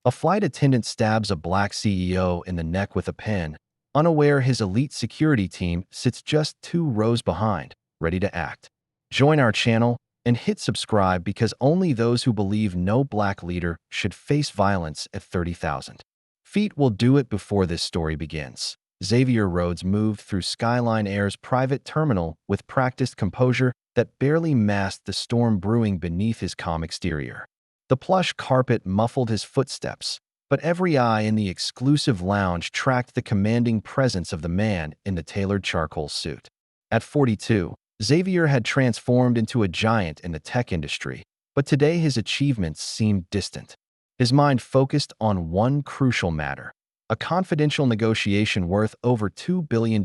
A flight attendant stabs a black CEO in the neck with a pen, unaware his elite security team sits just 2 rows behind, ready to act. Join our channel and hit subscribe because only those who believe no black leader should face violence at 30,000 feet will do it. Before this story begins, Xavier Rhodes moved through Skyline Air's private terminal with practiced composure that barely masked the storm brewing beneath his calm exterior. The plush carpet muffled his footsteps, but every eye in the exclusive lounge tracked the commanding presence of the man in the tailored charcoal suit. At 42, Xavier had transformed into a giant in the tech industry, but today his achievements seemed distant. His mind focused on one crucial matter, a confidential negotiation worth over $2 billion.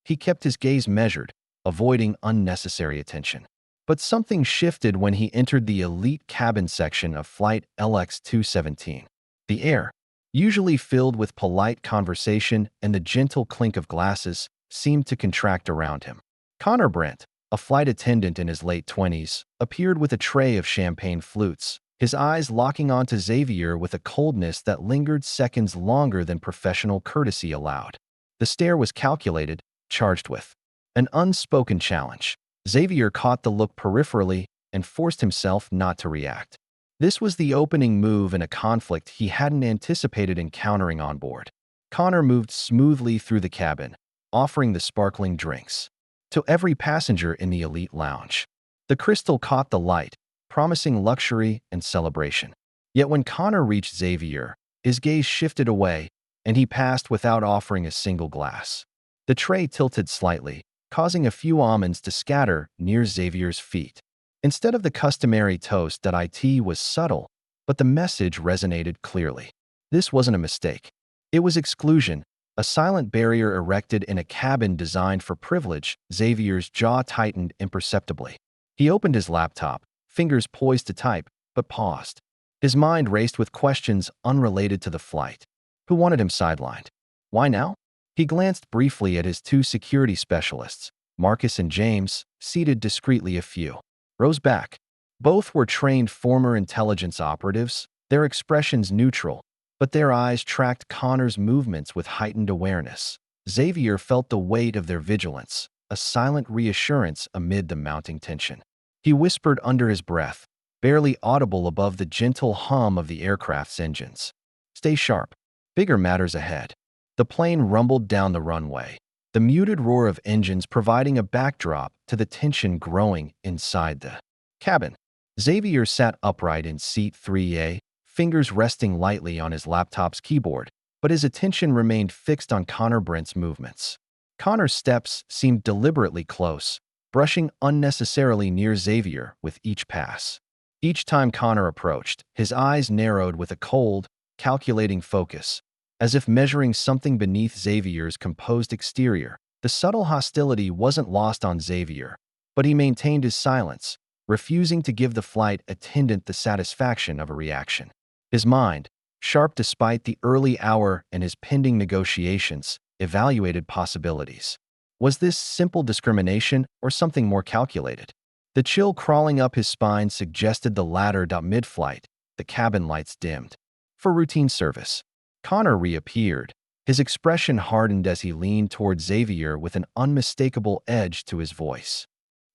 He kept his gaze measured, avoiding unnecessary attention. But something shifted when he entered the elite cabin section of Flight LX-217. The air, usually filled with polite conversation and the gentle clink of glasses, seemed to contract around him. Connor Brent, a flight attendant in his late 20s, appeared with a tray of champagne flutes, his eyes locking onto Xavier with a coldness that lingered seconds longer than professional courtesy allowed. The stare was calculated, charged with an unspoken challenge. Xavier caught the look peripherally and forced himself not to react. This was the opening move in a conflict he hadn't anticipated encountering on board. Connor moved smoothly through the cabin, offering the sparkling drinks to every passenger in the elite lounge. The crystal caught the light, promising luxury and celebration. Yet when Connor reached Xavier, his gaze shifted away, and he passed without offering a single glass. The tray tilted slightly, causing a few almonds to scatter near Xavier's feet. Instead of the customary toast that it was subtle, but the message resonated clearly. This wasn't a mistake. It was exclusion, a silent barrier erected in a cabin designed for privilege. Xavier's jaw tightened imperceptibly. He opened his laptop, fingers poised to type, but paused. His mind raced with questions unrelated to the flight. Who wanted him sidelined? Why now? He glanced briefly at his 2 security specialists, Marcus and James, seated discreetly a few rows back. Both were trained former intelligence operatives, their expressions neutral, but their eyes tracked Connor's movements with heightened awareness. Xavier felt the weight of their vigilance, a silent reassurance amid the mounting tension. He whispered under his breath, barely audible above the gentle hum of the aircraft's engines. Stay sharp. Bigger matters ahead. The plane rumbled down the runway, the muted roar of engines providing a backdrop to the tension growing inside the cabin. Xavier sat upright in seat 3A, fingers resting lightly on his laptop's keyboard, but his attention remained fixed on Connor Brent's movements. Connor's steps seemed deliberately close, brushing unnecessarily near Xavier with each pass. Each time Connor approached, his eyes narrowed with a cold, calculating focus, as if measuring something beneath Xavier's composed exterior. The subtle hostility wasn't lost on Xavier, but he maintained his silence, refusing to give the flight attendant the satisfaction of a reaction. His mind, sharp despite the early hour and his pending negotiations, evaluated possibilities. Was this simple discrimination or something more calculated? The chill crawling up his spine suggested the latter. Mid-flight, the cabin lights dimmed. For routine service, Connor reappeared. His expression hardened as he leaned toward Xavier with an unmistakable edge to his voice.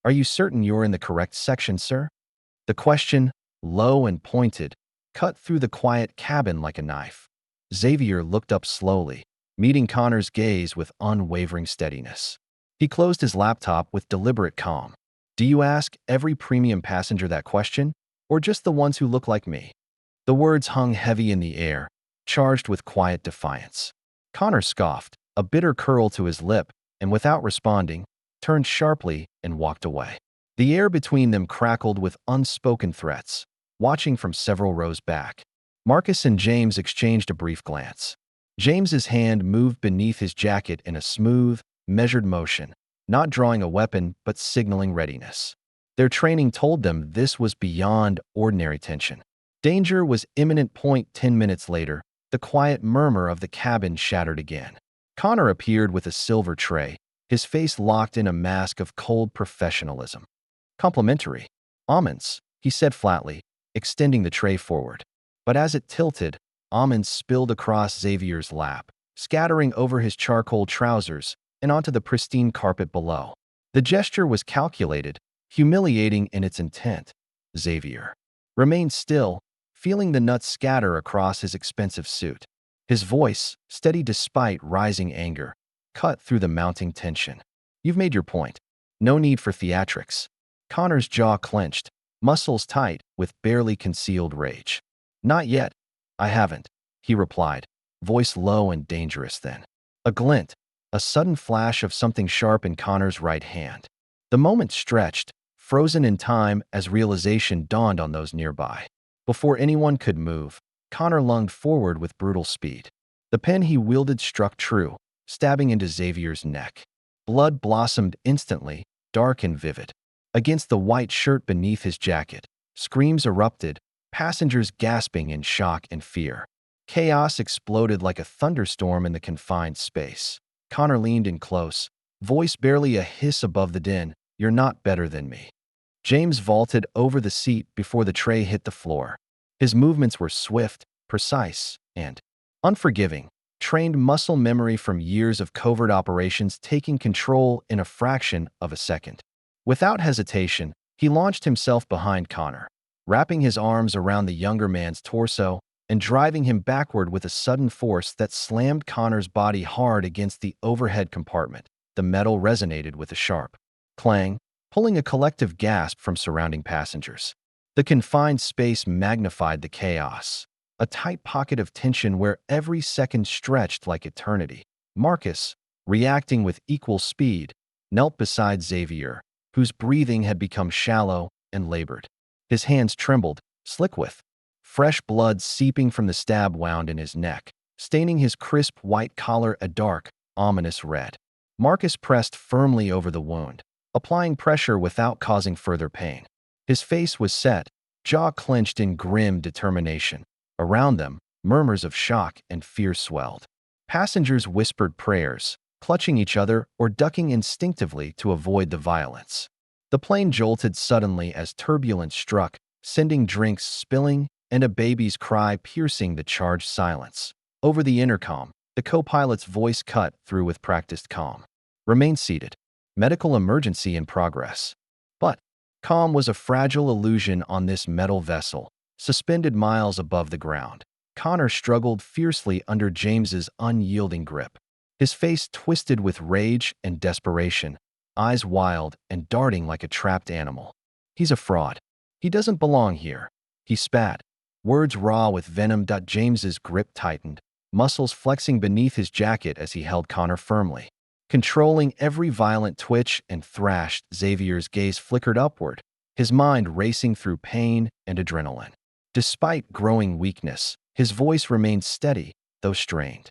Are you certain you're in the correct section, sir? The question, low and pointed, cut through the quiet cabin like a knife. Xavier looked up slowly, meeting Connor's gaze with unwavering steadiness. He closed his laptop with deliberate calm. Do you ask every premium passenger that question, or just the ones who look like me? The words hung heavy in the air, charged with quiet defiance. Connor scoffed, a bitter curl to his lip, and without responding, turned sharply and walked away. The air between them crackled with unspoken threats. Watching from several rows back, Marcus and James exchanged a brief glance. James's hand moved beneath his jacket in a smooth, measured motion, not drawing a weapon but signaling readiness. Their training told them this was beyond ordinary tension. Danger was imminent. 10 minutes later, the quiet murmur of the cabin shattered again. Connor appeared with a silver tray, his face locked in a mask of cold professionalism. Complimentary. Almonds, he said flatly, extending the tray forward. But as it tilted, almonds spilled across Xavier's lap, scattering over his charcoal trousers and onto the pristine carpet below. The gesture was calculated, humiliating in its intent. Xavier remained still, feeling the nuts scatter across his expensive suit. His voice, steady despite rising anger, cut through the mounting tension. "You've made your point. No need for theatrics." Connor's jaw clenched, muscles tight with barely concealed rage. "Not yet. I haven't," he replied, voice low and dangerous then. A glint, a sudden flash of something sharp in Connor's right hand. The moment stretched, frozen in time as realization dawned on those nearby. Before anyone could move, Connor lunged forward with brutal speed. The pen he wielded struck true, stabbing into Xavier's neck. Blood blossomed instantly, dark and vivid. Against the white shirt beneath his jacket, screams erupted, passengers gasping in shock and fear. Chaos exploded like a thunderstorm in the confined space. Connor leaned in close, voice barely a hiss above the din. "You're not better than me." James vaulted over the seat before the tray hit the floor. His movements were swift, precise, and unforgiving, trained muscle memory from years of covert operations taking control in a fraction of a second. Without hesitation, he launched himself behind Connor, wrapping his arms around the younger man's torso and driving him backward with a sudden force that slammed Connor's body hard against the overhead compartment. The metal resonated with a sharp clang, pulling a collective gasp from surrounding passengers. The confined space magnified the chaos, a tight pocket of tension where every second stretched like eternity. Marcus, reacting with equal speed, knelt beside Xavier, whose breathing had become shallow and labored. His hands trembled, slick with fresh blood seeping from the stab wound in his neck, staining his crisp white collar a dark, ominous red. Marcus pressed firmly over the wound, applying pressure without causing further pain. His face was set, jaw clenched in grim determination. Around them, murmurs of shock and fear swelled. Passengers whispered prayers, clutching each other or ducking instinctively to avoid the violence. The plane jolted suddenly as turbulence struck, sending drinks spilling and a baby's cry piercing the charged silence. Over the intercom, the co-pilot's voice cut through with practiced calm. "Remain seated. Medical emergency in progress." But calm was a fragile illusion on this metal vessel, suspended miles above the ground. Connor struggled fiercely under James's unyielding grip. His face twisted with rage and desperation, eyes wild and darting like a trapped animal. "He's a fraud. He doesn't belong here," he spat, words raw with venom. James's grip tightened, muscles flexing beneath his jacket as he held Connor firmly. Controlling every violent twitch and thrash, Xavier's gaze flickered upward, his mind racing through pain and adrenaline. Despite growing weakness, his voice remained steady, though strained.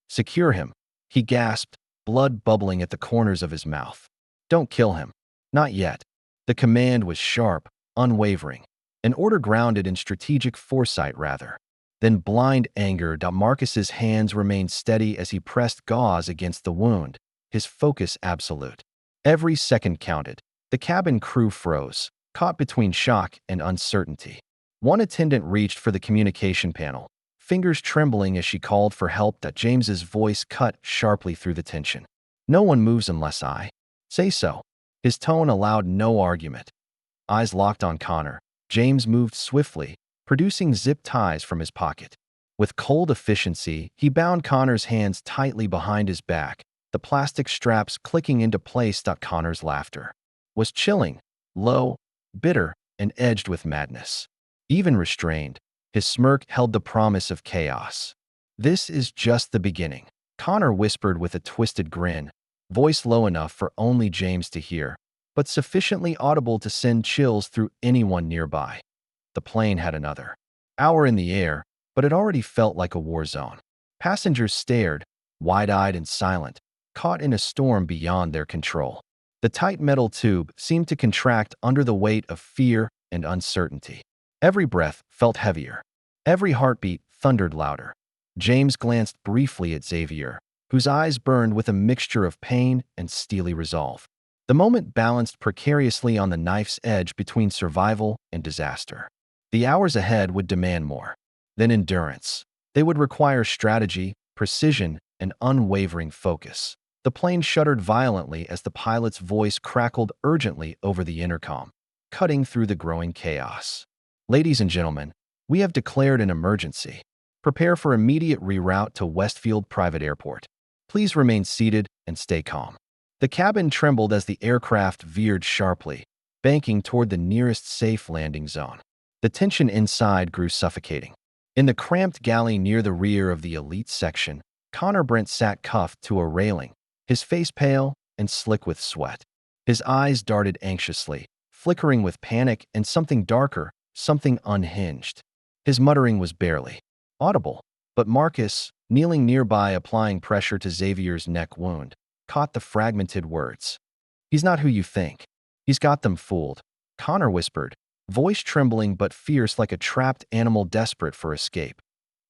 "Secure him," he gasped, blood bubbling at the corners of his mouth. "Don't kill him. Not yet." The command was sharp, unwavering, an order grounded in strategic foresight rather than blind anger. Marcus's hands remained steady as he pressed gauze against the wound, his focus absolute. Every second counted. The cabin crew froze, caught between shock and uncertainty. One attendant reached for the communication panel, fingers trembling as she called for help. James's voice cut sharply through the tension. "No one moves unless I say so." His tone allowed no argument. Eyes locked on Connor, James moved swiftly, producing zip ties from his pocket. With cold efficiency, he bound Connor's hands tightly behind his back, the plastic straps clicking into place. Connor's laughter was chilling, low, bitter, and edged with madness. Even restrained, his smirk held the promise of chaos. "This is just the beginning," Connor whispered with a twisted grin, voice low enough for only James to hear, but sufficiently audible to send chills through anyone nearby. The plane had another hour in the air, but it already felt like a war zone. Passengers stared, wide-eyed and silent, caught in a storm beyond their control. The tight metal tube seemed to contract under the weight of fear and uncertainty. Every breath felt heavier. Every heartbeat thundered louder. James glanced briefly at Xavier, whose eyes burned with a mixture of pain and steely resolve. The moment balanced precariously on the knife's edge between survival and disaster. The hours ahead would demand more. then endurance. They would require strategy, precision, and unwavering focus. The plane shuddered violently as the pilot's voice crackled urgently over the intercom, cutting through the growing chaos. Ladies and gentlemen, we have declared an emergency. Prepare for immediate reroute to Westfield Private Airport. Please remain seated and stay calm. The cabin trembled as the aircraft veered sharply, banking toward the nearest safe landing zone. The tension inside grew suffocating. In the cramped galley near the rear of the elite section, Connor Brent sat cuffed to a railing, his face pale and slick with sweat. His eyes darted anxiously, flickering with panic and something darker, something unhinged. His muttering was barely audible, but Marcus, kneeling nearby applying pressure to Xavier's neck wound, caught the fragmented words. "He's not who you think. He's got them fooled," Connor whispered, voice trembling but fierce like a trapped animal desperate for escape.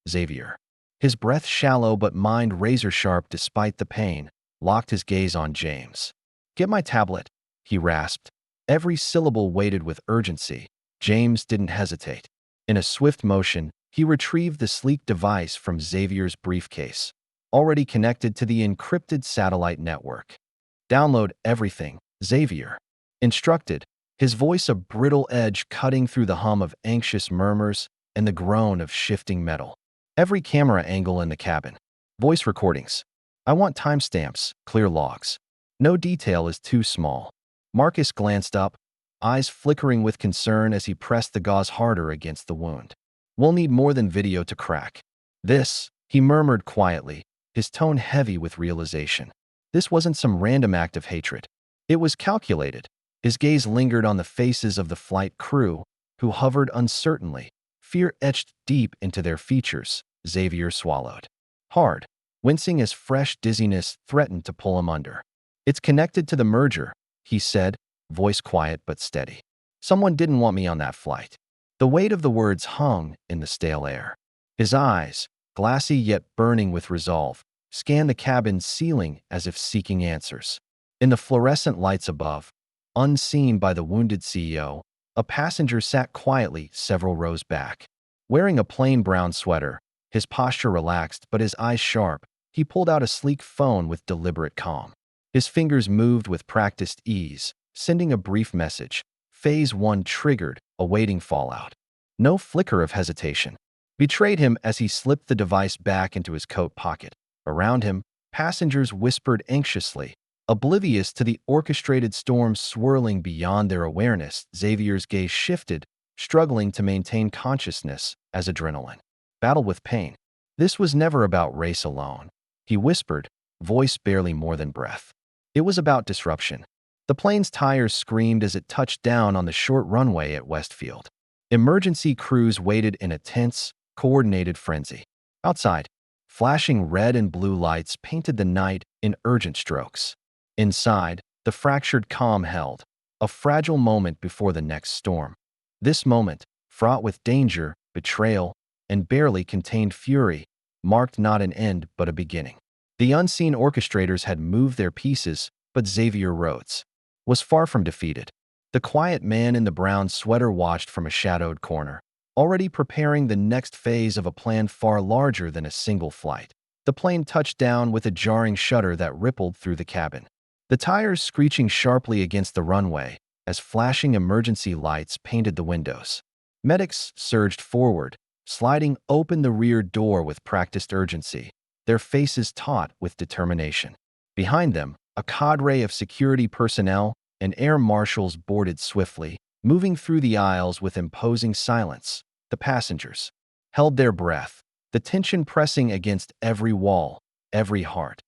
Xavier, his breath shallow but mind razor-sharp despite the pain, locked his gaze on James. "Get my tablet," he rasped, every syllable weighted with urgency. James didn't hesitate. In a swift motion, he retrieved the sleek device from Xavier's briefcase, already connected to the encrypted satellite network. "Download everything," Xavier instructed, his voice a brittle edge cutting through the hum of anxious murmurs and the groan of shifting metal. "Every camera angle in the cabin. Voice recordings. I want timestamps, clear logs. No detail is too small." Marcus glanced up, eyes flickering with concern as he pressed the gauze harder against the wound. "We'll need more than video to crack this," he murmured quietly, his tone heavy with realization. This wasn't some random act of hatred. It was calculated. His gaze lingered on the faces of the flight crew, who hovered uncertainly, fear etched deep into their features. Xavier swallowed hard, wincing as fresh dizziness threatened to pull him under. "It's connected to the merger," he said, voice quiet but steady. "Someone didn't want me on that flight." The weight of the words hung in the stale air. His eyes, glassy yet burning with resolve, scanned the cabin's ceiling as if seeking answers. In the fluorescent lights above, unseen by the wounded CEO, a passenger sat quietly several rows back. Wearing a plain brown sweater, his posture relaxed but his eyes sharp, he pulled out a sleek phone with deliberate calm. His fingers moved with practiced ease, sending a brief message. Phase 1 triggered, awaiting fallout. No flicker of hesitation betrayed him as he slipped the device back into his coat pocket. Around him, passengers whispered anxiously, oblivious to the orchestrated storm swirling beyond their awareness. Xavier's gaze shifted, struggling to maintain consciousness as adrenaline battled with pain. This was never about race alone, he whispered, voice barely more than breath. It was about disruption. The plane's tires screamed as it touched down on the short runway at Westfield. Emergency crews waited in a tense, coordinated frenzy. Outside, flashing red and blue lights painted the night in urgent strokes. Inside, the fractured calm held, a fragile moment before the next storm. This moment, fraught with danger, betrayal, and barely contained fury, marked not an end but a beginning. The unseen orchestrators had moved their pieces, but Xavier Rhodes was far from defeated. The quiet man in the brown sweater watched from a shadowed corner, already preparing the next phase of a plan far larger than a single flight. The plane touched down with a jarring shudder that rippled through the cabin, the tires screeching sharply against the runway as flashing emergency lights painted the windows. Medics surged forward, sliding open the rear door with practiced urgency, their faces taut with determination. Behind them, a cadre of security personnel and air marshals boarded swiftly, moving through the aisles with imposing silence. The passengers held their breath, the tension pressing against every wall, every heart.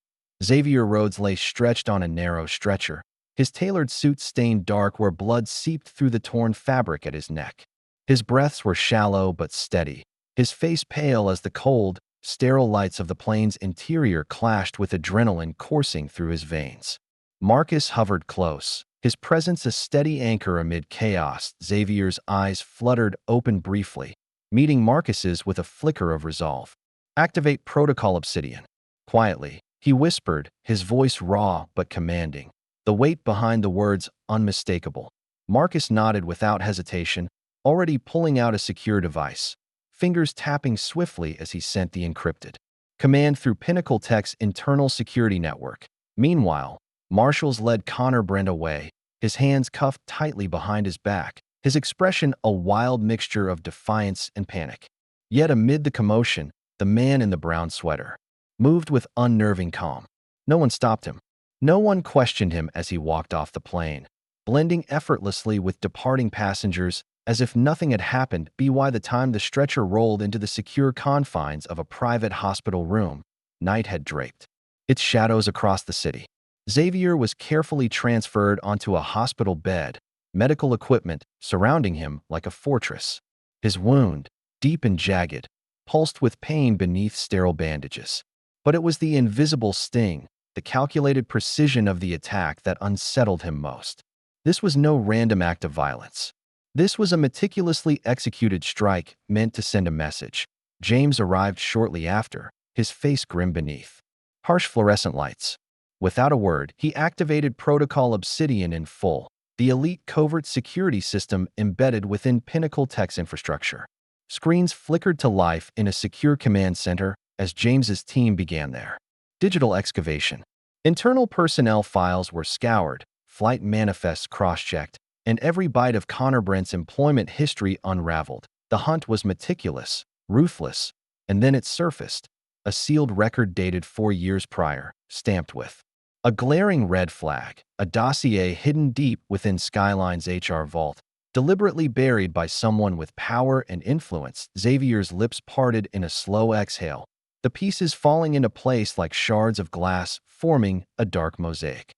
Xavier Rhodes lay stretched on a narrow stretcher, his tailored suit stained dark where blood seeped through the torn fabric at his neck. His breaths were shallow but steady, his face pale as the cold, sterile lights of the plane's interior clashed with adrenaline coursing through his veins. Marcus hovered close, his presence a steady anchor amid chaos. Xavier's eyes fluttered open briefly, meeting Marcus's with a flicker of resolve. "Activate Protocol Obsidian." Quietly, he whispered, his voice raw but commanding, the weight behind the words unmistakable. Marcus nodded without hesitation, already pulling out a secure device. fingers tapping swiftly as he sent the encrypted command through Pinnacle Tech's internal security network. Meanwhile, marshals led Connor Brent away, his hands cuffed tightly behind his back, his expression a wild mixture of defiance and panic. Yet amid the commotion, the man in the brown sweater moved with unnerving calm. No one stopped him. No one questioned him as he walked off the plane, blending effortlessly with departing passengers as if nothing had happened. By the time the stretcher rolled into the secure confines of a private hospital room, night had draped its shadows across the city. Xavier was carefully transferred onto a hospital bed, medical equipment surrounding him like a fortress. His wound, deep and jagged, pulsed with pain beneath sterile bandages. But it was the invisible sting, the calculated precision of the attack that unsettled him most. This was no random act of violence. This was a meticulously executed strike meant to send a message. James arrived shortly after, his face grim beneath harsh fluorescent lights. Without a word, he activated Protocol Obsidian in full, the elite covert security system embedded within Pinnacle Tech's infrastructure. Screens flickered to life in a secure command center as James's team began their digital excavation. Internal personnel files were scoured, flight manifests cross-checked, and every byte of Connor Brent's employment history unraveled. The hunt was meticulous, ruthless, and then it surfaced, a sealed record dated 4 years prior, stamped with a glaring red flag, a dossier hidden deep within Skyline's HR vault, deliberately buried by someone with power and influence. Xavier's lips parted in a slow exhale, the pieces falling into place like shards of glass, forming a dark mosaic.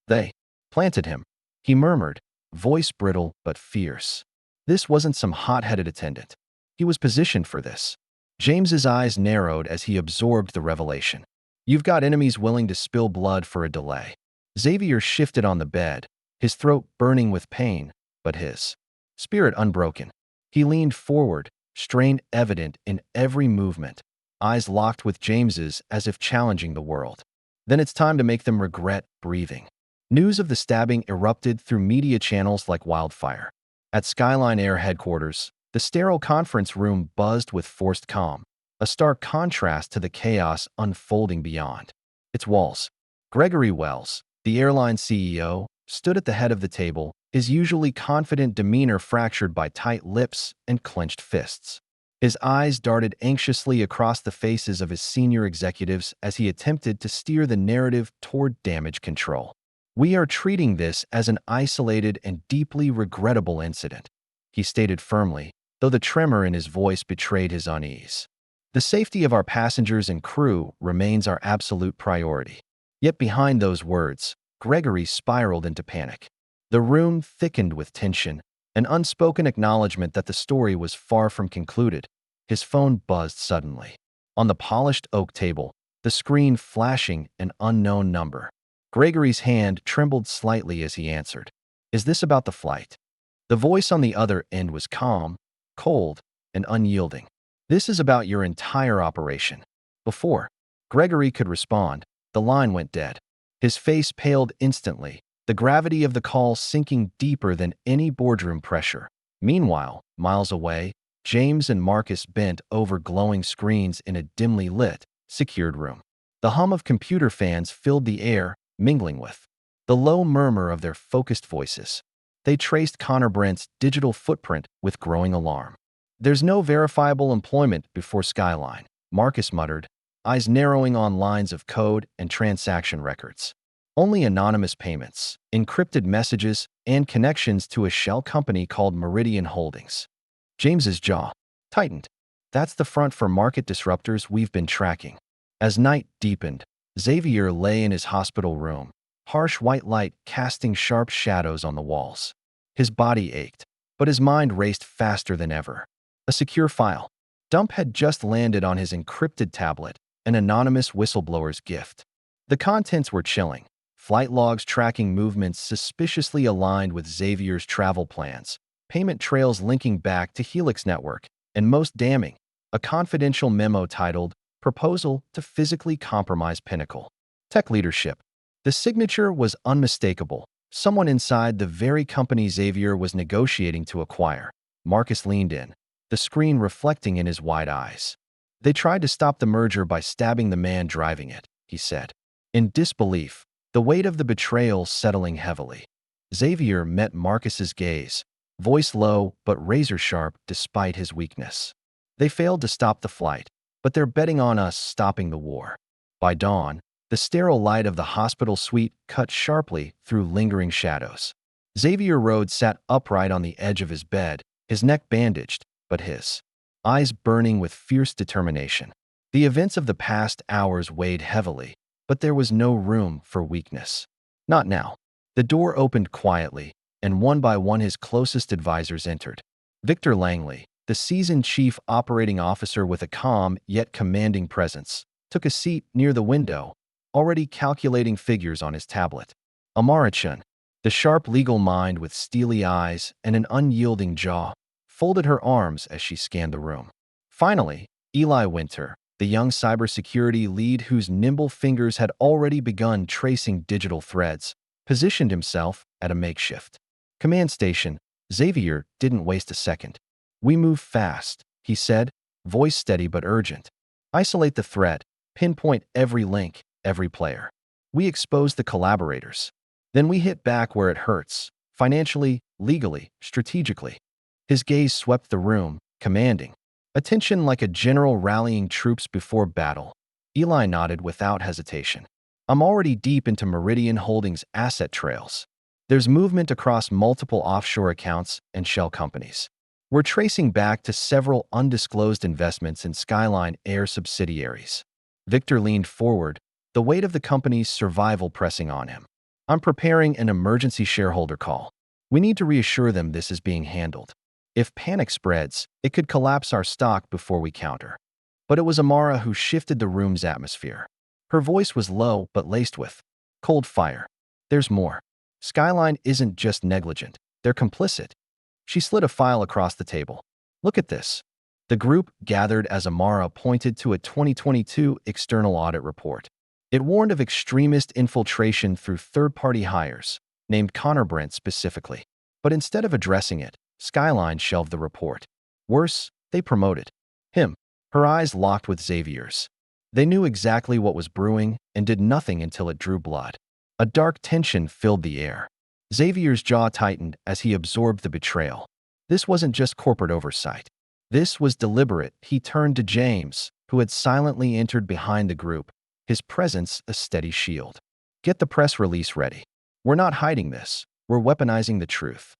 They planted him, he murmured, voice brittle but fierce. This wasn't some hot-headed attendant. He was positioned for this. James's eyes narrowed as he absorbed the revelation. You've got enemies willing to spill blood for a delay. Xavier shifted on the bed, his throat burning with pain, but his spirit unbroken. He leaned forward, strain evident in every movement, eyes locked with James's as if challenging the world. Then it's time to make them regret breathing. News of the stabbing erupted through media channels like wildfire. At Skyline Air headquarters, the sterile conference room buzzed with forced calm, a stark contrast to the chaos unfolding beyond its walls. Gregory Wells, the airline CEO, stood at the head of the table, his usually confident demeanor fractured by tight lips and clenched fists. His eyes darted anxiously across the faces of his senior executives as he attempted to steer the narrative toward damage control. We are treating this as an isolated and deeply regrettable incident, he stated firmly, though the tremor in his voice betrayed his unease. The safety of our passengers and crew remains our absolute priority. Yet behind those words, Gregory spiraled into panic. The room thickened with tension, an unspoken acknowledgement that the story was far from concluded. His phone buzzed suddenly. On the polished oak table, the screen flashing an unknown number. Gregory's hand trembled slightly as he answered. Is this about the flight? The voice on the other end was calm, cold, and unyielding. This is about your entire operation. Before Gregory could respond, the line went dead. His face paled instantly, the gravity of the call sinking deeper than any boardroom pressure. Meanwhile, miles away, James and Marcus bent over glowing screens in a dimly lit, secured room. The hum of computer fans filled the air, mingling with the low murmur of their focused voices. They traced Connor Brent's digital footprint with growing alarm. There's no verifiable employment before Skyline, Marcus muttered, eyes narrowing on lines of code and transaction records. Only anonymous payments, encrypted messages, and connections to a shell company called Meridian Holdings. James's jaw tightened. That's the front for market disruptors we've been tracking. As night deepened, Xavier lay in his hospital room, harsh white light casting sharp shadows on the walls. His body ached, but his mind raced faster than ever. A secure file dump had just landed on his encrypted tablet, an anonymous whistleblower's gift. The contents were chilling. Flight logs tracking movements suspiciously aligned with Xavier's travel plans, payment trails linking back to Helix Network, and most damning, a confidential memo titled Proposal to Physically Compromise Pinnacle Tech Leadership. The signature was unmistakable. Someone inside the very company Xavier was negotiating to acquire. Marcus leaned in, the screen reflecting in his wide eyes. They tried to stop the merger by stabbing the man driving it, he said. In disbelief, the weight of the betrayal settling heavily. Xavier met Marcus's gaze, voice low but razor-sharp despite his weakness. They failed to stop the flight, but they're betting on us stopping the war. By dawn, the sterile light of the hospital suite cut sharply through lingering shadows. Xavier Rhodes sat upright on the edge of his bed, his neck bandaged, but his eyes burning with fierce determination. The events of the past hours weighed heavily, but there was no room for weakness. Not now. The door opened quietly, and one by one his closest advisors entered. Victor Langley, the seasoned chief operating officer with a calm yet commanding presence, took a seat near the window, already calculating figures on his tablet. Amara Chun, the sharp legal mind with steely eyes and an unyielding jaw, folded her arms as she scanned the room. Finally, Eli Winter, the young cybersecurity lead whose nimble fingers had already begun tracing digital threads, positioned himself at a makeshift command station. Xavier didn't waste a second. "We move fast," he said, voice steady but urgent. "Isolate the threat, pinpoint every link, every player. We expose the collaborators. Then we hit back where it hurts, financially, legally, strategically." His gaze swept the room, commanding. Attention like a general rallying troops before battle. Eli nodded without hesitation. "I'm already deep into Meridian Holdings' asset trails. There's movement across multiple offshore accounts and shell companies. We're tracing back to several undisclosed investments in Skyline Air subsidiaries." Victor leaned forward, the weight of the company's survival pressing on him. "I'm preparing an emergency shareholder call. We need to reassure them this is being handled. If panic spreads, it could collapse our stock before we counter." But it was Amara who shifted the room's atmosphere. Her voice was low but laced with cold fire. "There's more. Skyline isn't just negligent, they're complicit." She slid a file across the table. "Look at this." The group gathered as Amara pointed to a 2022 external audit report. It warned of extremist infiltration through third-party hires, named Connor Brent specifically. But instead of addressing it, Skyline shelved the report. Worse, they promoted him. Her eyes locked with Xavier's. They knew exactly what was brewing and did nothing until it drew blood. A dark tension filled the air. Xavier's jaw tightened as he absorbed the betrayal. This wasn't just corporate oversight. This was deliberate. He turned to James, who had silently entered behind the group, his presence a steady shield. "Get the press release ready. We're not hiding this. We're weaponizing the truth."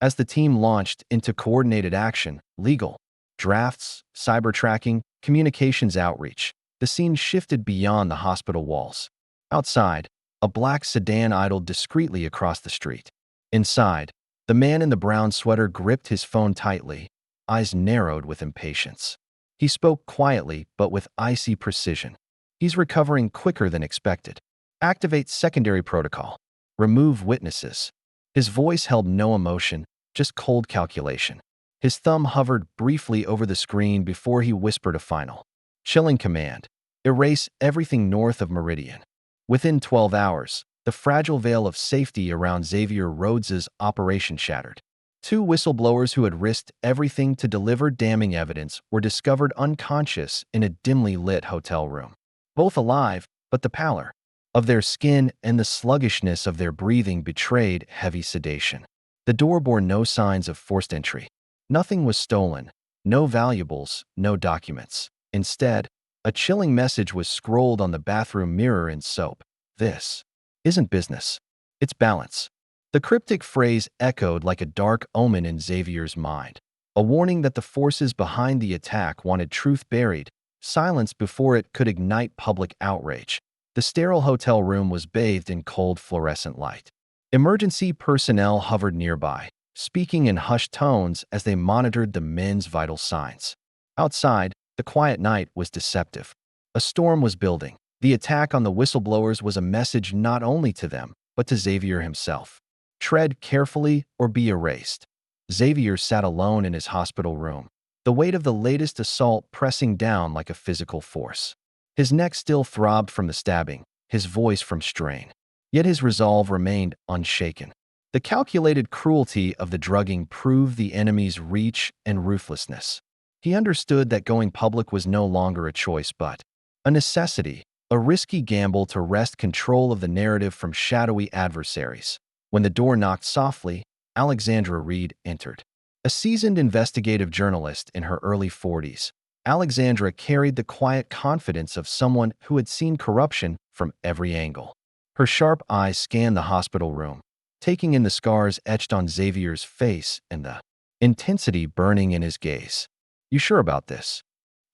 As the team launched into coordinated action, legal, drafts, cyber tracking, communications outreach, the scene shifted beyond the hospital walls. Outside, a black sedan idled discreetly across the street. Inside, the man in the brown sweater gripped his phone tightly, eyes narrowed with impatience. He spoke quietly but with icy precision. "He's recovering quicker than expected. Activate secondary protocol. Remove witnesses." His voice held no emotion, just cold calculation. His thumb hovered briefly over the screen before he whispered a final, chilling command. "Erase everything north of Meridian." Within 12 hours, the fragile veil of safety around Xavier Rhodes's operation shattered. Two whistleblowers who had risked everything to deliver damning evidence were discovered unconscious in a dimly lit hotel room. Both alive, but the pallor of their skin and the sluggishness of their breathing betrayed heavy sedation. The door bore no signs of forced entry. Nothing was stolen, no valuables, no documents. Instead, a chilling message was scrolled on the bathroom mirror in soap. "This isn't business. It's balance." The cryptic phrase echoed like a dark omen in Xavier's mind, a warning that the forces behind the attack wanted truth buried, silence before it could ignite public outrage. The sterile hotel room was bathed in cold fluorescent light. Emergency personnel hovered nearby, speaking in hushed tones as they monitored the men's vital signs. Outside, the quiet night was deceptive. A storm was building. The attack on the whistleblowers was a message not only to them, but to Xavier himself. Tread carefully or be erased. Xavier sat alone in his hospital room, the weight of the latest assault pressing down like a physical force. His neck still throbbed from the stabbing, his voice from strain. Yet his resolve remained unshaken. The calculated cruelty of the drugging proved the enemy's reach and ruthlessness. He understood that going public was no longer a choice but a necessity, a risky gamble to wrest control of the narrative from shadowy adversaries. When the door knocked softly, Alexandra Reed entered. A seasoned investigative journalist in her early 40s, Alexandra carried the quiet confidence of someone who had seen corruption from every angle. Her sharp eyes scanned the hospital room, taking in the scars etched on Xavier's face and the intensity burning in his gaze. "You sure about this?"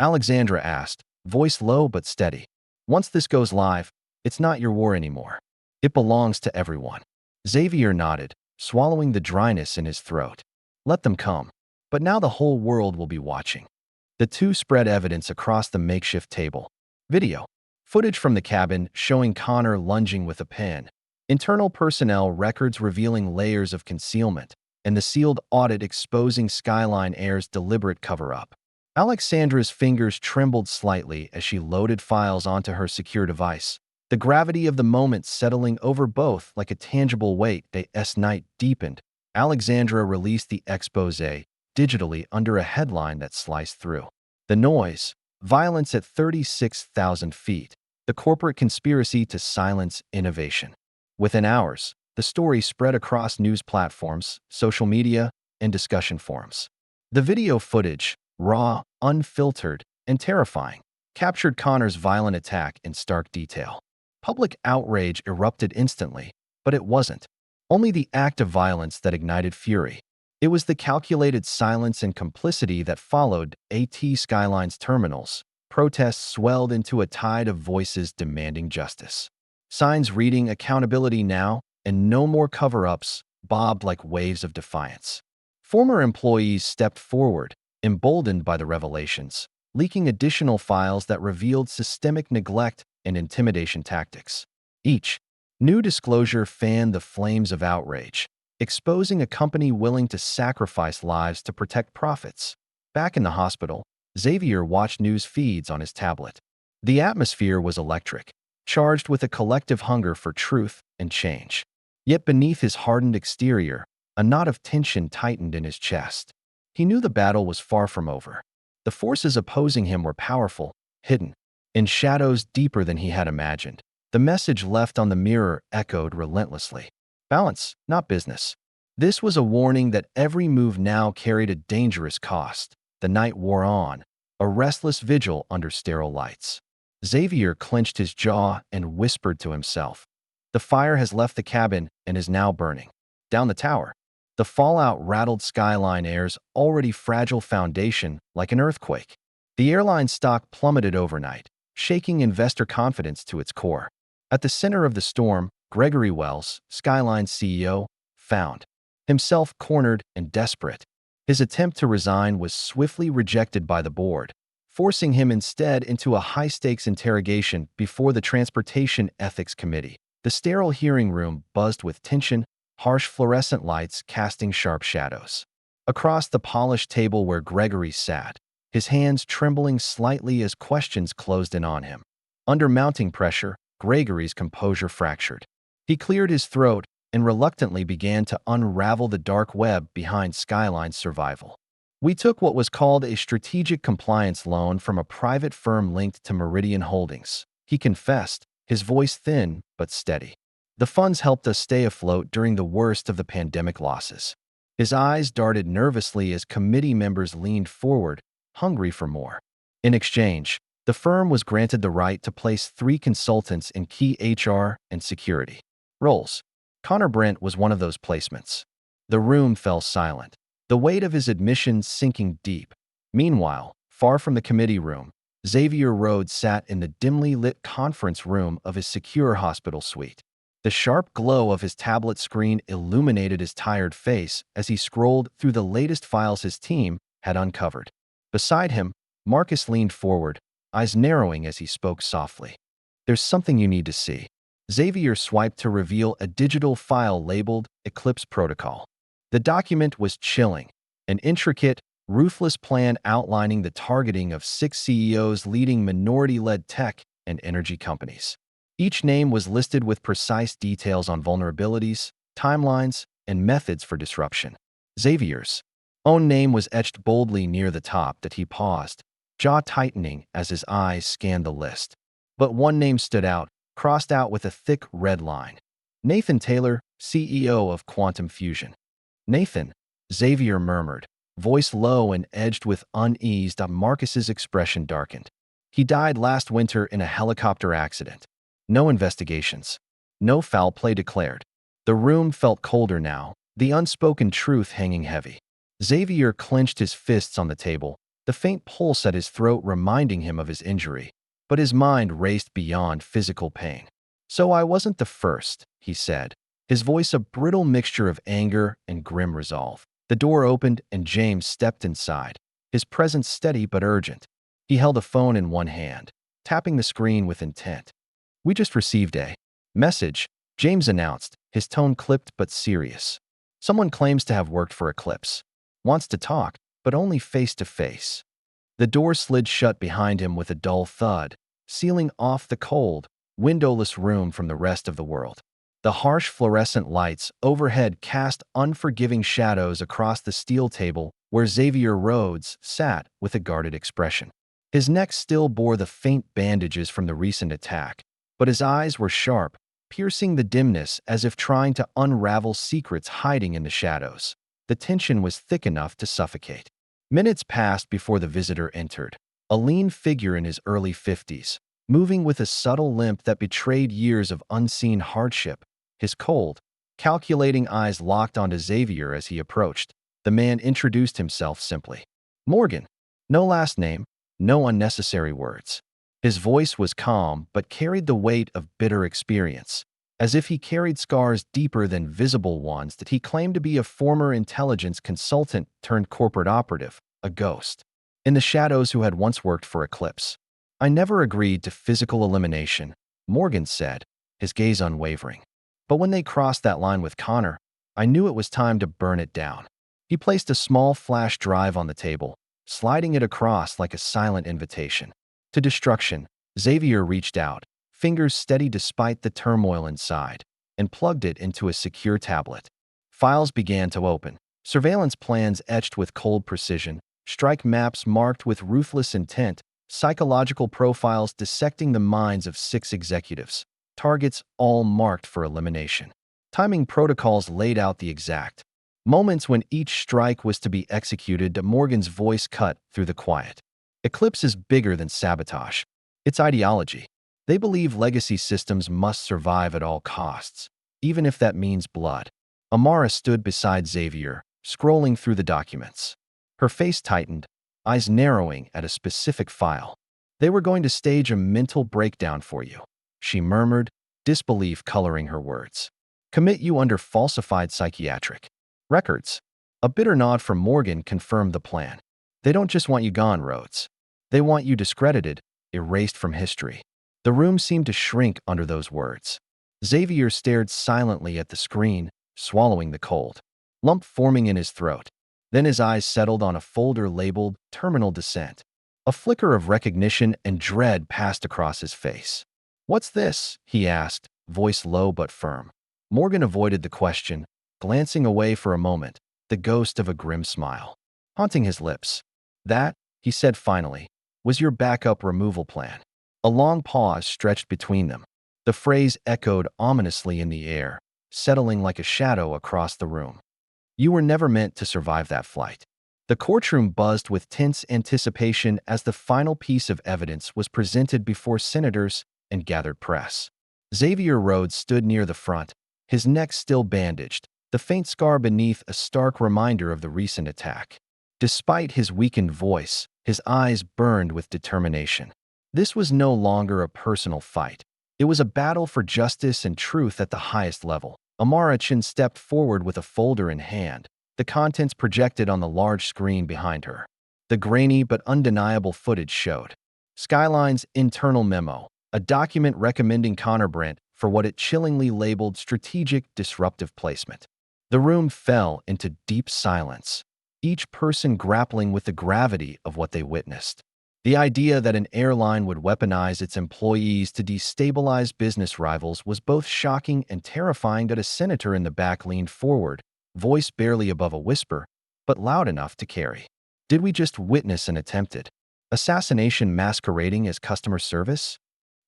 Alexandra asked, voice low but steady. "Once this goes live, it's not your war anymore. It belongs to everyone." Xavier nodded, swallowing the dryness in his throat. "Let them come. But now the whole world will be watching." The two spread evidence across the makeshift table. Video footage from the cabin showing Connor lunging with a pen, internal personnel records revealing layers of concealment, and the sealed audit exposing Skyline Air's deliberate cover-up. Alexandra's fingers trembled slightly as she loaded files onto her secure device, the gravity of the moment settling over both like a tangible weight. As night deepened, Alexandra released the exposé digitally under a headline that sliced through. The noise, violence at 36,000 feet, the corporate conspiracy to silence innovation. Within hours, the story spread across news platforms, social media, and discussion forums. The video footage, raw, unfiltered, and terrifying, captured Connor's violent attack in stark detail. Public outrage erupted instantly, but it wasn't only the act of violence that ignited fury. It was the calculated silence and complicity that followed. Skyline's terminals. Protests swelled into a tide of voices demanding justice. Signs reading "Accountability now" and "No more cover-ups" bobbed like waves of defiance. Former employees stepped forward, emboldened by the revelations, leaking additional files that revealed systemic neglect and intimidation tactics. Each new disclosure fanned the flames of outrage, exposing a company willing to sacrifice lives to protect profits. Back in the hospital, Xavier watched news feeds on his tablet. The atmosphere was electric, charged with a collective hunger for truth and change. Yet beneath his hardened exterior, a knot of tension tightened in his chest. He knew the battle was far from over. The forces opposing him were powerful, hidden, in shadows deeper than he had imagined. The message left on the mirror echoed relentlessly. Balance, not business. This was a warning that every move now carried a dangerous cost. The night wore on, a restless vigil under sterile lights. Xavier clenched his jaw and whispered to himself. The fire has left the cabin and is now burning. Down the tower, the fallout rattled Skyline Air's already fragile foundation like an earthquake. The airline stock plummeted overnight, shaking investor confidence to its core. At the center of the storm, Gregory Wells, Skyline's CEO, found himself cornered and desperate. His attempt to resign was swiftly rejected by the board, forcing him instead into a high-stakes interrogation before the Transportation Ethics Committee. The sterile hearing room buzzed with tension, harsh fluorescent lights casting sharp shadows. Across the polished table where Gregory sat, his hands trembling slightly as questions closed in on him. Under mounting pressure, Gregory's composure fractured. He cleared his throat and reluctantly began to unravel the dark web behind Skyline's survival. "We took what was called a strategic compliance loan from a private firm linked to Meridian Holdings," he confessed, his voice thin but steady. "The funds helped us stay afloat during the worst of the pandemic losses." His eyes darted nervously as committee members leaned forward, hungry for more. In exchange, the firm was granted the right to place 3 consultants in key HR and security roles. Connor Brent was one of those placements. The room fell silent, the weight of his admission sinking deep. Meanwhile, far from the committee room, Xavier Rhodes sat in the dimly lit conference room of his secure hospital suite. The sharp glow of his tablet screen illuminated his tired face as he scrolled through the latest files his team had uncovered. Beside him, Marcus leaned forward, eyes narrowing as he spoke softly. "There's something you need to see." Xavier swiped to reveal a digital file labeled Eclipse Protocol. The document was chilling, an intricate, ruthless plan outlining the targeting of 6 CEOs leading minority-led tech and energy companies. Each name was listed with precise details on vulnerabilities, timelines, and methods for disruption. Xavier's own name was etched boldly near the top that he paused, jaw tightening as his eyes scanned the list. But one name stood out, crossed out with a thick red line. Nathan Taylor, CEO of Quantum Fusion. Nathan, Xavier murmured, voice low and edged with unease. Marcus's expression darkened. He died last winter in a helicopter accident. No investigations. No foul play declared. The room felt colder now, the unspoken truth hanging heavy. Xavier clenched his fists on the table, the faint pulse at his throat reminding him of his injury. But his mind raced beyond physical pain. So I wasn't the first, he said, his voice a brittle mixture of anger and grim resolve. The door opened and James stepped inside, his presence steady but urgent. He held a phone in one hand, tapping the screen with intent. "We just received a message," James announced, his tone clipped but serious. "Someone claims to have worked for Eclipse. Wants to talk, but only face to face." The door slid shut behind him with a dull thud, sealing off the cold, windowless room from the rest of the world. The harsh fluorescent lights overhead cast unforgiving shadows across the steel table where Xavier Rhodes sat with a guarded expression. His neck still bore the faint bandages from the recent attack, but his eyes were sharp, piercing the dimness as if trying to unravel secrets hiding in the shadows. The tension was thick enough to suffocate. Minutes passed before the visitor entered, a lean figure in his early 50s, moving with a subtle limp that betrayed years of unseen hardship. His cold, calculating eyes locked onto Xavier as he approached. The man introduced himself simply. Morgan. No last name, no unnecessary words. His voice was calm but carried the weight of bitter experience, as if he carried scars deeper than visible ones that he claimed to be a former intelligence consultant turned corporate operative, a ghost in the shadows who had once worked for Eclipse. "I never agreed to physical elimination," Morgan said, his gaze unwavering. "But when they crossed that line with Connor, I knew it was time to burn it down." He placed a small flash drive on the table, sliding it across like a silent invitation. To destruction, Xavier reached out, fingers steady despite the turmoil inside, and plugged it into a secure tablet. Files began to open, surveillance plans etched with cold precision, strike maps marked with ruthless intent, psychological profiles dissecting the minds of 6 executives, targets all marked for elimination. Timing protocols laid out the exact moments when each strike was to be executed. Morgan's voice cut through the quiet. Eclipse is bigger than sabotage. It's ideology. They believe legacy systems must survive at all costs, even if that means blood. Amara stood beside Xavier, scrolling through the documents. Her face tightened, eyes narrowing at a specific file. "They were going to stage a mental breakdown for you," she murmured, disbelief coloring her words. "Commit you under falsified psychiatric records." A bitter nod from Morgan confirmed the plan. "They don't just want you gone, Rhodes. They want you discredited, erased from history." The room seemed to shrink under those words. Xavier stared silently at the screen, swallowing the cold lump forming in his throat. Then his eyes settled on a folder labeled Terminal Descent. A flicker of recognition and dread passed across his face. "What's this?" he asked, voice low but firm. Morgan avoided the question, glancing away for a moment, the ghost of a grim smile haunting his lips. "That," he said finally, "was your backup removal plan." A long pause stretched between them. The phrase echoed ominously in the air, settling like a shadow across the room. "You were never meant to survive that flight." The courtroom buzzed with tense anticipation as the final piece of evidence was presented before senators and gathered press. Xavier Rhodes stood near the front, his neck still bandaged, the faint scar beneath a stark reminder of the recent attack. Despite his weakened voice, his eyes burned with determination. This was no longer a personal fight. It was a battle for justice and truth at the highest level. Amara Chin stepped forward with a folder in hand, the contents projected on the large screen behind her. The grainy but undeniable footage showed Skyline's internal memo, a document recommending Connor Brent for what it chillingly labeled strategic disruptive placement. The room fell into deep silence, each person grappling with the gravity of what they witnessed. The idea that an airline would weaponize its employees to destabilize business rivals was both shocking and terrifying. That a senator in the back leaned forward, voice barely above a whisper. but loud enough to carry. Did we just witness an attempted assassination masquerading as customer service?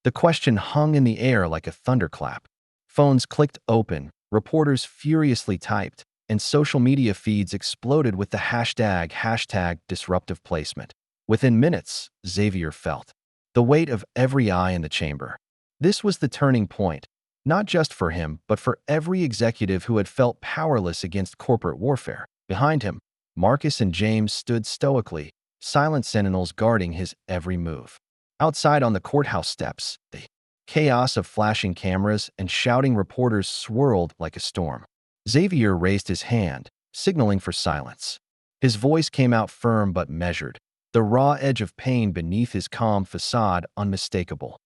The question hung in the air like a thunderclap. Phones clicked open, reporters furiously typed, and social media feeds exploded with the hashtag disruptive placement. Within minutes, Xavier felt the weight of every eye in the chamber. This was the turning point, not just for him, but for every executive who had felt powerless against corporate warfare. Behind him, Marcus and James stood stoically, silent sentinels guarding his every move. Outside on the courthouse steps, the chaos of flashing cameras and shouting reporters swirled like a storm. Xavier raised his hand, signaling for silence. His voice came out firm but measured, the raw edge of pain beneath his calm facade unmistakable.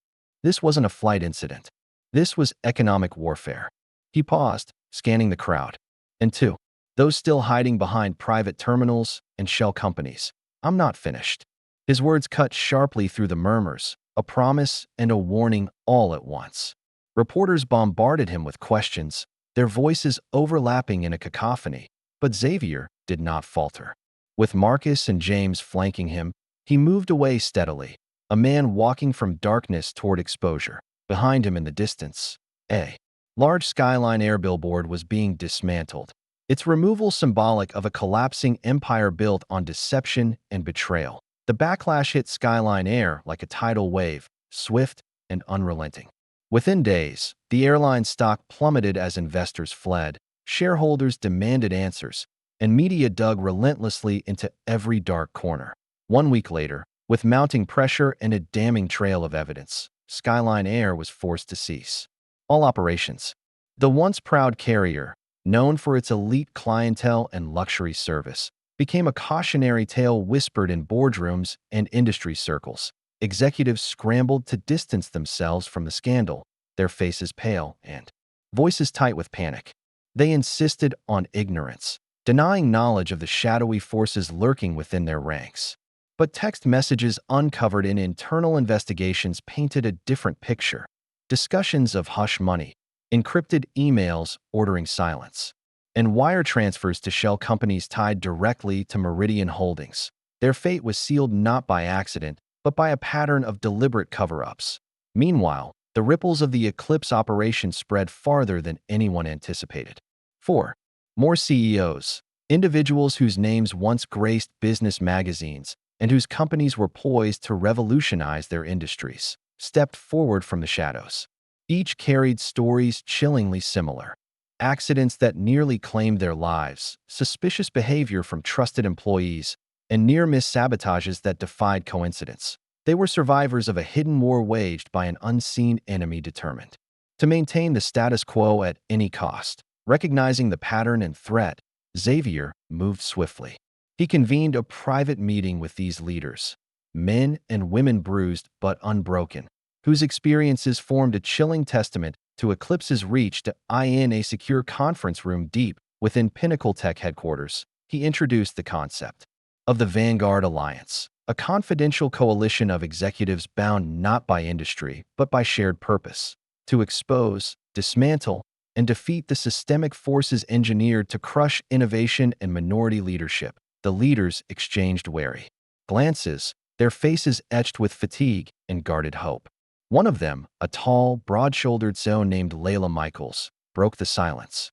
This wasn't a flight incident. This was economic warfare. He paused, scanning the crowd. And two, those still hiding behind private terminals and shell companies. I'm not finished. His words cut sharply through the murmurs, a promise and a warning all at once. Reporters bombarded him with questions, their voices overlapping in a cacophony, but Xavier did not falter. With Marcus and James flanking him, he moved away steadily, a man walking from darkness toward exposure. Behind him in the distance, a large Skyline Air billboard was being dismantled, its removal symbolic of a collapsing empire built on deception and betrayal. The backlash hit Skyline Air like a tidal wave, swift and unrelenting. Within days, the airline's stock plummeted as investors fled, shareholders demanded answers, and media dug relentlessly into every dark corner. 1 week later, with mounting pressure and a damning trail of evidence, Skyline Air was forced to cease all operations. The once proud carrier, known for its elite clientele and luxury service, became a cautionary tale whispered in boardrooms and industry circles. Executives scrambled to distance themselves from the scandal, their faces pale and voices tight with panic. They insisted on ignorance, denying knowledge of the shadowy forces lurking within their ranks. But text messages uncovered in internal investigations painted a different picture. Discussions of hush money, encrypted emails ordering silence, and wire transfers to shell companies tied directly to Meridian Holdings. Their fate was sealed not by accident, but by a pattern of deliberate cover-ups. Meanwhile, the ripples of the Eclipse operation spread farther than anyone anticipated. 4. More CEOs, individuals whose names once graced business magazines and whose companies were poised to revolutionize their industries, stepped forward from the shadows. Each carried stories chillingly similar. Accidents that nearly claimed their lives, suspicious behavior from trusted employees, and near-miss sabotages that defied coincidence. They were survivors of a hidden war waged by an unseen enemy determined to maintain the status quo at any cost. Recognizing the pattern and threat, Xavier moved swiftly. He convened a private meeting with these leaders, men and women bruised but unbroken, whose experiences formed a chilling testament to Eclipse's reach. In a secure conference room deep within Pinnacle Tech headquarters, he introduced the concept of the Vanguard Alliance, a confidential coalition of executives bound not by industry but by shared purpose, to expose, dismantle, and defeat the systemic forces engineered to crush innovation and minority leadership. The leaders exchanged wary glances, their faces etched with fatigue and guarded hope. One of them, a tall, broad-shouldered CEO named Layla Michaels, broke the silence.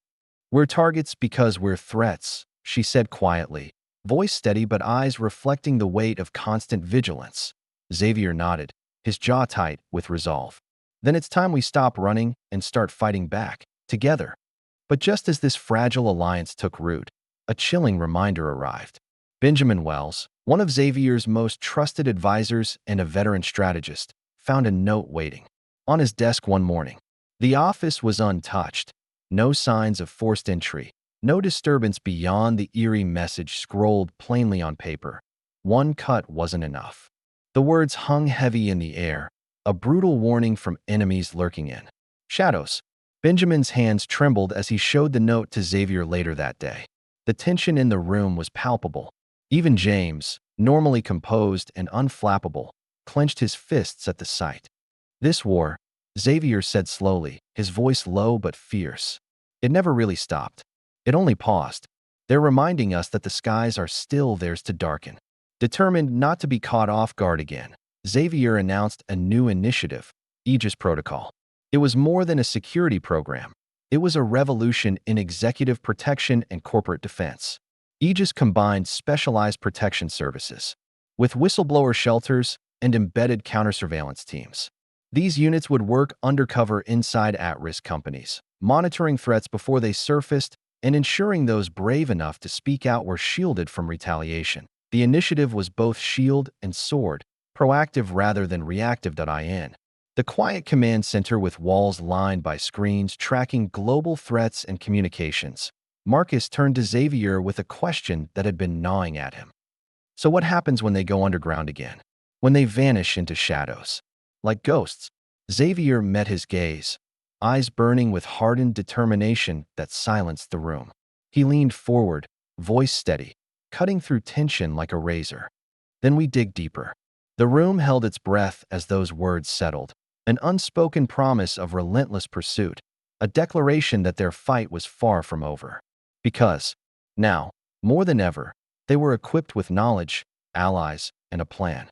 "We're targets because we're threats," she said quietly, voice steady but eyes reflecting the weight of constant vigilance. Xavier nodded, his jaw tight with resolve. "Then it's time we stop running and start fighting back, together." But just as this fragile alliance took root, a chilling reminder arrived. Benjamin Wells, one of Xavier's most trusted advisors and a veteran strategist, found a note waiting on his desk one morning. The office was untouched. No signs of forced entry, no disturbance beyond the eerie message scrolled plainly on paper. One cut wasn't enough. The words hung heavy in the air, a brutal warning from enemies lurking in shadows. Benjamin's hands trembled as he showed the note to Xavier later that day. The tension in the room was palpable. Even James, normally composed and unflappable, clenched his fists at the sight. "This war," Xavier said slowly, his voice low but fierce. "It never really stopped. It only paused. They're reminding us that the skies are still theirs to darken. Determined not to be caught off guard again, Xavier announced a new initiative, Aegis Protocol. It was more than a security program. It was a revolution in executive protection and corporate defense. Aegis combined specialized protection services with whistleblower shelters and embedded counter-surveillance teams. These units would work undercover inside at-risk companies, monitoring threats before they surfaced and ensuring those brave enough to speak out were shielded from retaliation. The initiative was both shield and sword, proactive rather than reactive.in. The quiet command center with walls lined by screens tracking global threats and communications. Marcus turned to Xavier with a question that had been gnawing at him. So what happens when they go underground again? When they vanish into shadows? Like ghosts? Xavier met his gaze, eyes burning with hardened determination that silenced the room. He leaned forward, voice steady, cutting through tension like a razor. Then we dig deeper. The room held its breath as those words settled, an unspoken promise of relentless pursuit, a declaration that their fight was far from over. Because, now, more than ever, they were equipped with knowledge, allies, and a plan.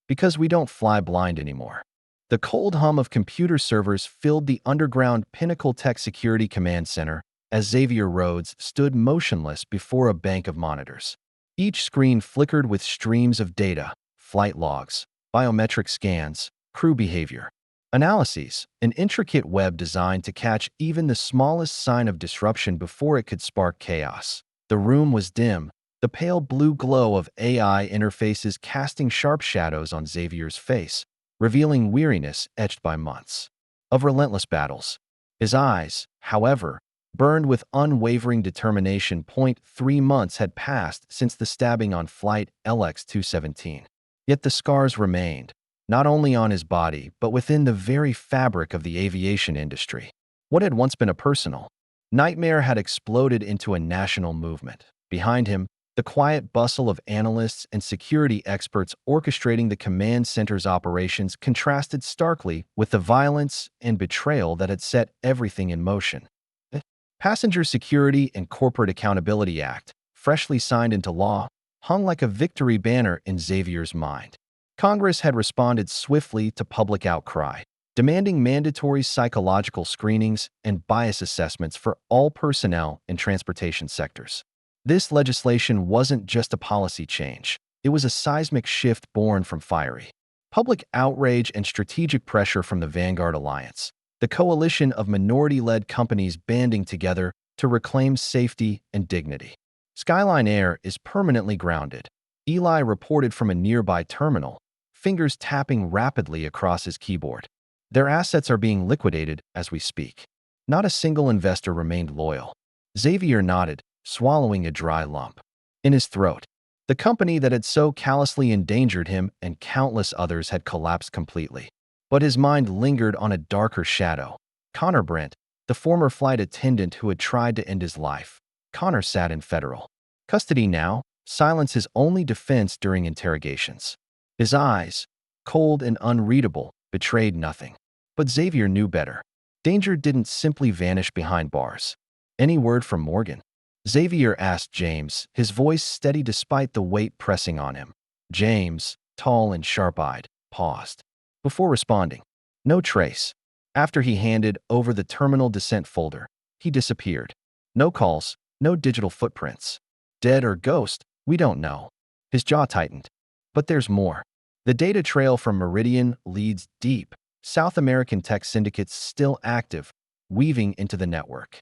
Because we don't fly blind anymore. The cold hum of computer servers filled the underground Pinnacle Tech Security Command Center as Xavier Rhodes stood motionless before a bank of monitors. Each screen flickered with streams of data, flight logs, biometric scans, crew behavior, analyses, an intricate web designed to catch even the smallest sign of disruption before it could spark chaos. The room was dim, the pale blue glow of AI interfaces casting sharp shadows on Xavier's face, revealing weariness etched by months of relentless battles. His eyes, however, burned with unwavering determination. 3 months had passed since the stabbing on Flight LX-217. Yet the scars remained, not only on his body but within the very fabric of the aviation industry. What had once been a personal nightmare had exploded into a national movement. Behind him, the quiet bustle of analysts and security experts orchestrating the command center's operations contrasted starkly with the violence and betrayal that had set everything in motion. The Passenger Security and Corporate Accountability Act, freshly signed into law, hung like a victory banner in Xavier's mind. Congress had responded swiftly to public outcry, demanding mandatory psychological screenings and bias assessments for all personnel in transportation sectors. This legislation wasn't just a policy change. It was a seismic shift born from fiery public outrage and strategic pressure from the Vanguard Alliance, the coalition of minority-led companies banding together to reclaim safety and dignity. Skyline Air is permanently grounded. Eli reported from a nearby terminal, fingers tapping rapidly across his keyboard. Their assets are being liquidated as we speak. Not a single investor remained loyal. Xavier nodded, swallowing a dry lump in his throat. The company that had so callously endangered him and countless others had collapsed completely. But his mind lingered on a darker shadow. Connor Brent, the former flight attendant who had tried to end his life. Connor sat in federal custody now, silence his only defense during interrogations. His eyes, cold and unreadable, betrayed nothing. But Xavier knew better. Danger didn't simply vanish behind bars. Any word from Morgan? Xavier asked James, his voice steady despite the weight pressing on him. James, tall and sharp-eyed, paused before responding. No trace. After he handed over the terminal descent folder, he disappeared. No calls, no digital footprints. Dead or ghost, we don't know. His jaw tightened. But there's more. The data trail from Meridian leads deep. South American tech syndicates still active, weaving into the network.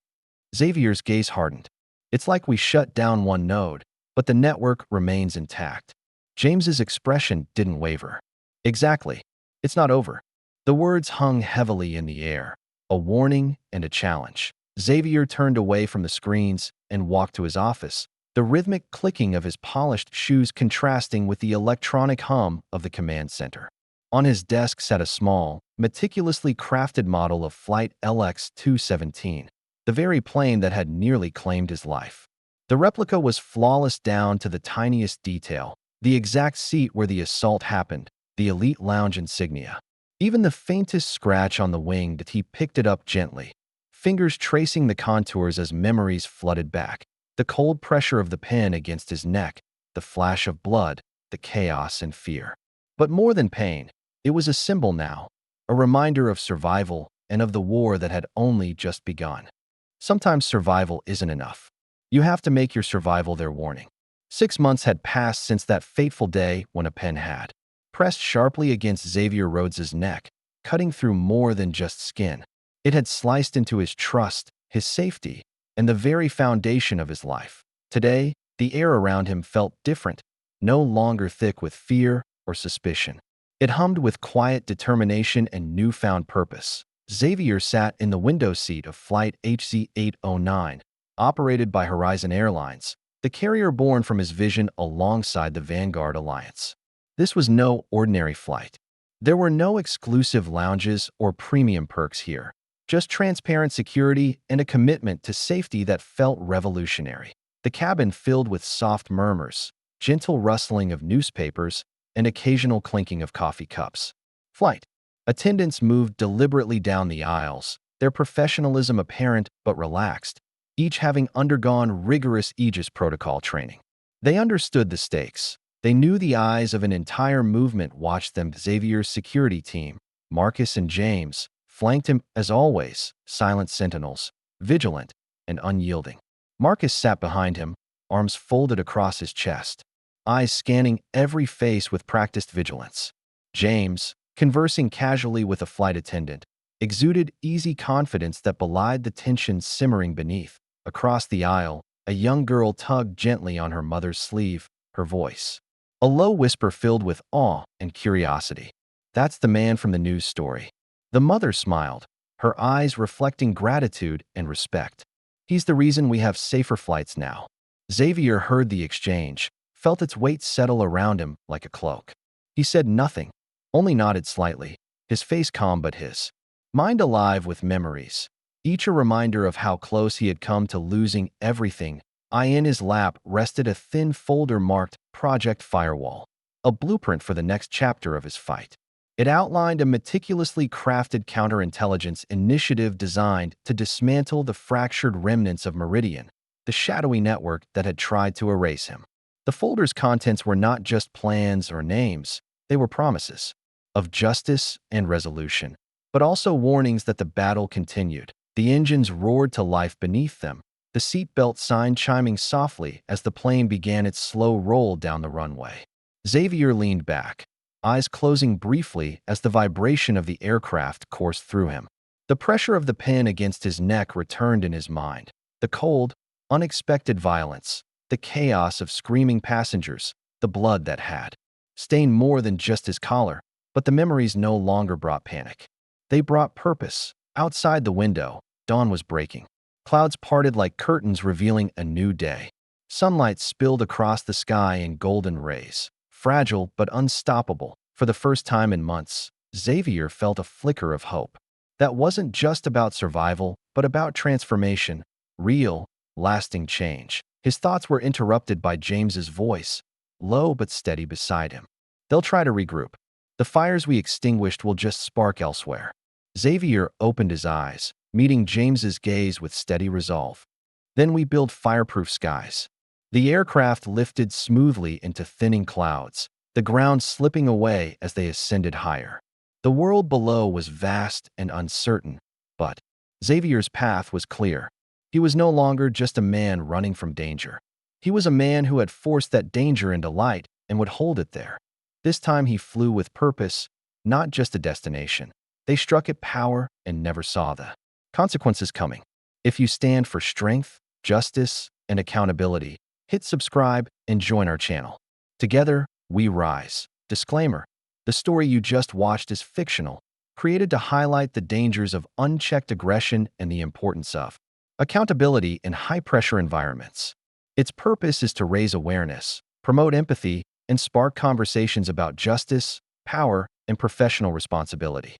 Xavier's gaze hardened. It's like we shut down one node, but the network remains intact. James's expression didn't waver. Exactly. It's not over. The words hung heavily in the air, a warning and a challenge. Xavier turned away from the screens and walked to his office, the rhythmic clicking of his polished shoes contrasting with the electronic hum of the command center. On his desk sat a small, meticulously crafted model of Flight LX-217. The very plane that had nearly claimed his life. The replica was flawless down to the tiniest detail, the exact seat where the assault happened, the elite lounge insignia. Even the faintest scratch on the wing that he picked it up gently, fingers tracing the contours as memories flooded back. The cold pressure of the pen against his neck, the flash of blood, the chaos and fear. But more than pain, it was a symbol now, a reminder of survival and of the war that had only just begun. Sometimes survival isn't enough. You have to make your survival their warning. 6 months had passed since that fateful day when a pen had pressed sharply against Xavier Rhodes's neck, cutting through more than just skin. It had sliced into his trust, his safety, and the very foundation of his life. Today, the air around him felt different, no longer thick with fear or suspicion. It hummed with quiet determination and newfound purpose. Xavier sat in the window seat of Flight HC-809, operated by Horizon Airlines, the carrier born from his vision alongside the Vanguard Alliance. This was no ordinary flight. There were no exclusive lounges or premium perks here, just transparent security and a commitment to safety that felt revolutionary. The cabin filled with soft murmurs, gentle rustling of newspapers, and occasional clinking of coffee cups. Flight attendants moved deliberately down the aisles, their professionalism apparent but relaxed, each having undergone rigorous Aegis protocol training. They understood the stakes. They knew the eyes of an entire movement watched them. Xavier's security team, Marcus and James, flanked him as always, silent sentinels, vigilant and unyielding. Marcus sat behind him, arms folded across his chest, eyes scanning every face with practiced vigilance. James, conversing casually with a flight attendant, exuded easy confidence that belied the tension simmering beneath. Across the aisle, a young girl tugged gently on her mother's sleeve, her voice a low whisper filled with awe and curiosity. "That's the man from the news story." The mother smiled, her eyes reflecting gratitude and respect. "He's the reason we have safer flights now." Xavier heard the exchange, felt its weight settle around him like a cloak. He said nothing, only nodded slightly, his face calm but his mind alive with memories, each a reminder of how close he had come to losing everything. In his lap rested a thin folder marked Project Firewall, a blueprint for the next chapter of his fight. It outlined a meticulously crafted counterintelligence initiative designed to dismantle the fractured remnants of Meridian, the shadowy network that had tried to erase him. The folder's contents were not just plans or names, they were promises of justice and resolution, but also warnings that the battle continued. The engines roared to life beneath them, the seatbelt sign chiming softly as the plane began its slow roll down the runway. Xavier leaned back, eyes closing briefly as the vibration of the aircraft coursed through him. The pressure of the pen against his neck returned in his mind. The cold, unexpected violence, the chaos of screaming passengers, the blood that had stained more than just his collar, but the memories no longer brought panic. They brought purpose. Outside the window, dawn was breaking. Clouds parted like curtains revealing a new day. Sunlight spilled across the sky in golden rays. Fragile but unstoppable, for the first time in months, Xavier felt a flicker of hope. That wasn't just about survival, but about transformation, real, lasting change. His thoughts were interrupted by James's voice, low but steady beside him. "They'll try to regroup. The fires we extinguished will just spark elsewhere." Xavier opened his eyes, meeting James's gaze with steady resolve. "Then we build fireproof skies." The aircraft lifted smoothly into thinning clouds, the ground slipping away as they ascended higher. The world below was vast and uncertain, but Xavier's path was clear. He was no longer just a man running from danger. He was a man who had forced that danger into light and would hold it there. This time he flew with purpose, not just a destination. They struck at power and never saw the consequences coming. If you stand for strength, justice, and accountability, hit subscribe and join our channel. Together, we rise. Disclaimer: the story you just watched is fictional, created to highlight the dangers of unchecked aggression and the importance of accountability in high-pressure environments. Its purpose is to raise awareness, promote empathy, and spark conversations about justice, power, and professional responsibility.